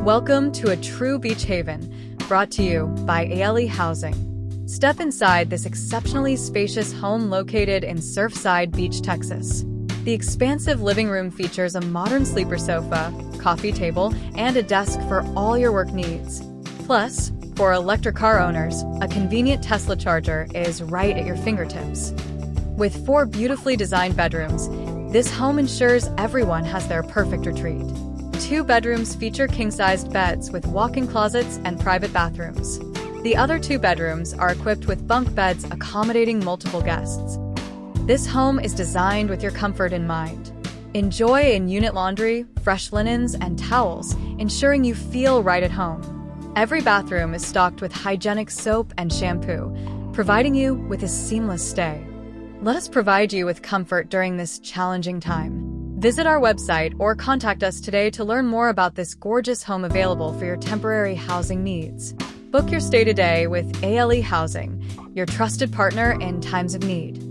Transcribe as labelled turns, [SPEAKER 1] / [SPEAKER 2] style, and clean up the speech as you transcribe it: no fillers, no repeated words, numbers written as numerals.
[SPEAKER 1] Welcome to a true beach haven, brought to you by ALE Housing. Step inside this exceptionally spacious home located in Surfside Beach, Texas. The expansive living room features a modern sleeper sofa, coffee table, and a desk for all your work needs. Plus, for electric car owners, a convenient Tesla charger is right at your fingertips. With 4 beautifully designed bedrooms, this home ensures everyone has their perfect retreat. 2 bedrooms feature king-sized beds with walk-in closets and private bathrooms. The other 2 bedrooms are equipped with bunk beds accommodating multiple guests. This home is designed with your comfort in mind. Enjoy in-unit laundry, fresh linens, and towels, ensuring you feel right at home. Every bathroom is stocked with hygienic soap and shampoo, providing you with a seamless stay. Let us provide you with comfort during this challenging time. Visit our website or contact us today to learn more about this gorgeous home available for your temporary housing needs. Book your stay today with ALE Housing, your trusted partner in times of need.